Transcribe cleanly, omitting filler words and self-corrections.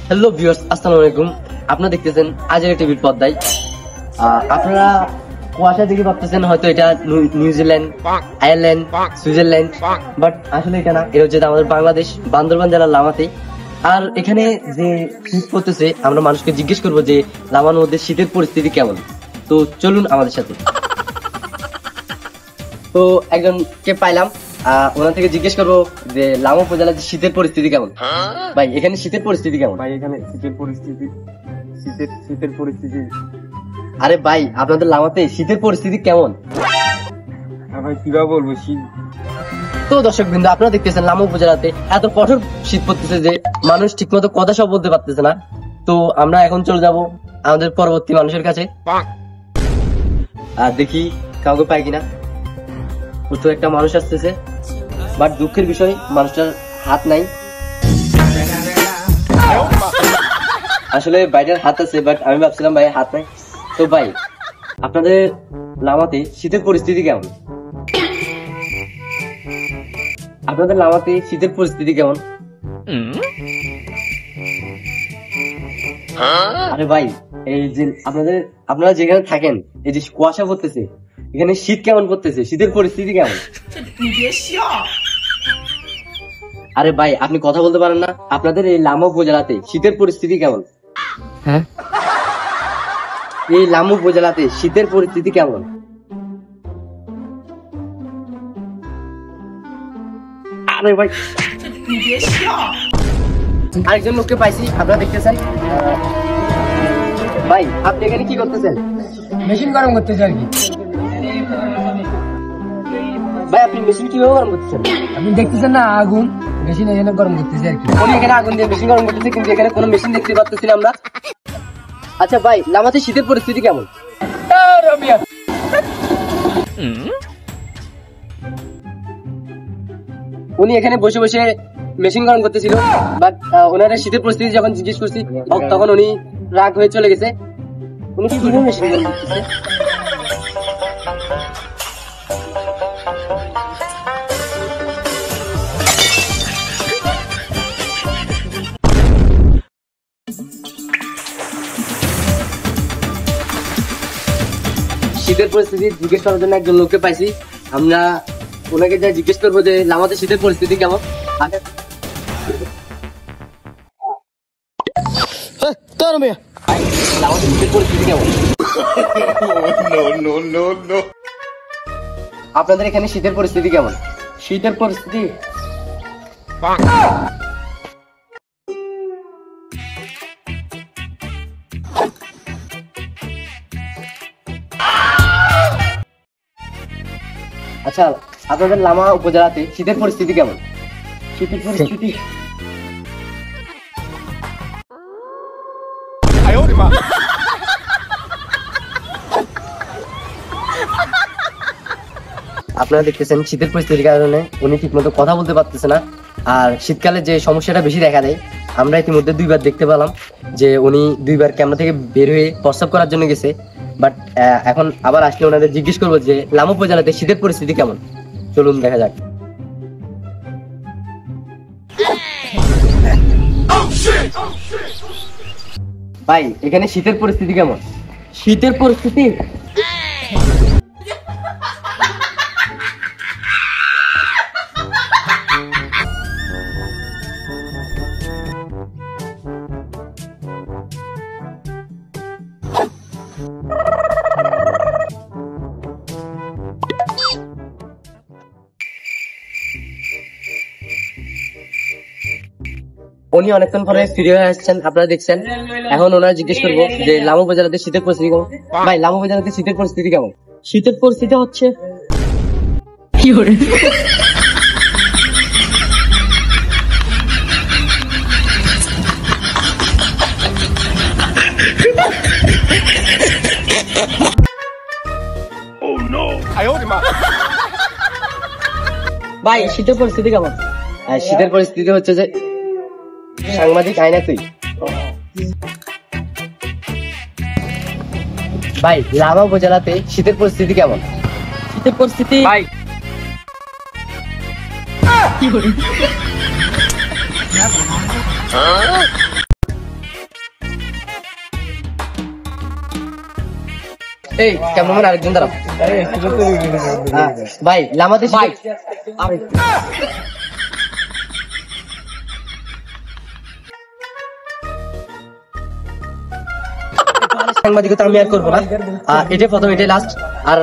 Hello viewers, আসসালামু আলাইকুম। আপনারা দেখতেছেন আজের টিভির পর্দায়। আপনারা কুয়াশা দেখে ভাবতেছেন হয়তো এটা নিউজিল্যান্ড, আয়ারল্যান্ড, সুইজারল্যান্ড, বাট আসলে এটা না। এটা হচ্ছে আমাদের বাংলাদেশ বান্দরবান জেলার লামাতে। আর এখানে যে শীত পড়তেছে, আমরা মানুষকে জিজ্ঞেস করবো যে লামার মধ্যে শীতের পরিস্থিতি কেমন। তো চলুন আমাদের সাথে। তো একজনকে পাইলাম, ওনার থেকে জিজ্ঞেস করবো যে লামা উপজেলার শীতের পরিস্থিতি কেমন। ভাই এখানে শীতের পরিস্থিতি কেমন? ভাই এখানে শীতের পরিস্থিতি আরে ভাই আপনাদের লামাতে শীতের পরিস্থিতি কেমন? ভাই কিভাবে বলবো, শীত। তো দর্শক বিন্দু, আপনারা দেখতেছেন লামা উপজেলাতে এত কঠোর শীত পড়তেছে যে মানুষ ঠিক মতো কথা সব বলতে পারতেছে না। তো আমরা এখন চলে যাব আমাদের পরবর্তী মানুষের কাছে, আর দেখি কাউকে পাই কিনা। তো একটা মানুষ আসতেছে, বাট দুঃখের বিষয় মানুষটার হাত নাই। আসলে বাইরের হাত আছে, বাট আমি ভাবছিলাম ভাই হাত নাই। তো ভাই আপনাদের লামাতে শীতের পরিস্থিতি কেমন? আপনাদের লামাতে শীতের পরিস্থিতি কেমন? আরে ভাই এই যে আপনারা যেখানে থাকেন, এই যে কুয়াশা পড়তেছে, এখানে শীত কেমন পড়তেছে? শীতের পরিস্থিতি কেমন? আরে ভাই আপনি কথা বলতে পারেন না? আপনাদের এই লামা উপজেলাতে শীতের পরিস্থিতি কেমন? হ্যাঁ, এই লামা উপজেলাতে শীতের পরিস্থিতি কেমন? আরে ভাই আরেকজন লোককে পাইছি, আপনারা দেখতেছেন। ভাই আপনি এখানে কি করতেছেন? মেশিন গরম করতেছে আর কি। ভাই আপনি মেশিন কিভাবে গরম করতেছেন? আপনি দেখতেছেন না আগুন, মেশিন এখানে গরম করতেছে আর কি। উনি এখানে আগুন দিয়ে মেশিন গরম করতেছে, কিন্তু এখানে কোনো মেশিন দেখতে পাচ্ছি না আমরা। আচ্ছা ভাই লামাতে শীতের পরিস্থিতি কেমন? উনি এখানে বসে বসে মেশিন গরম করতেছিল, বাট ওনারা শীতের পরিস্থিতি যখন জিজ্ঞেস করছি তখন উনি রাগ হয়ে চলে গেছে। উনি কিভাবে মেশিন গরম করতেছে? শীতের পরিস্থিতি জিজ্ঞেস করার জন্য একজন লোককে পাইছি। আমরা ওনাকে যা জিজ্ঞেস করবো যে লামাতে শীতের পরিস্থিতি কেমন। লামাতে শীতের পরিস্থিতি কেমন? আপনাদের এখানে শীতের পরিস্থিতি কেমন? শীতের পরিস্থিতি আচ্ছা, আপনাদের লামা উপজেলাতে শীতের পরিস্থিতি কেমন? শীতের পরিস্থিতি আপনারা দেখতেছেন শীতের পরিস্থিতির কারণে উনি ঠিক মতো কথা বলতে পারতেছে না। আর শীতকালে যে সমস্যাটা বেশি দেখা দেয়, আমরা ইতিমধ্যে দুইবার দেখতে পেলাম যে উনি দুইবার ক্যামেরা থেকে বের হয়ে প্রস্রাব করার জন্য গেছে। বাট এখন আবার আসলে ওনাদের জিজ্ঞেস করবো যে লামা উপজেলাতে শীতের পরিস্থিতি কেমন। চলুন দেখা যাক। ভাই এখানে শীতের পরিস্থিতি কেমন? শীতের পরিস্থিতি উনি অনেকক্ষণ পরে ফিরে হয়ে আসছেন, আপনারা দেখছেন। এখন ওনারা জিজ্ঞেস করবো যে লামা উপজেলাতে শীতের পরিস্থিতি কেমন। ভাই লামা উপজেলাতে শীতের পরিস্থিতি কেমন? শীতের পরিস্থিতি হচ্ছে কি করে? ভাই শীতের পরিস্থিতি কেমন? শীতের পরিস্থিতি হচ্ছে যে সাংবাদিক আয়না তুই। ভাই লামা উপজেলাতে শীতের পরিস্থিতি কেমন? শীতের পরিস্থিতি ভাই কি করে এই ক্যামেরাম্যান আরেকজন দাঁড়াও। ভাই লামাতে ভাই সাংবাদিকতা আমি আর করবো না, এটাই প্রথম এটাই লাস্ট। আর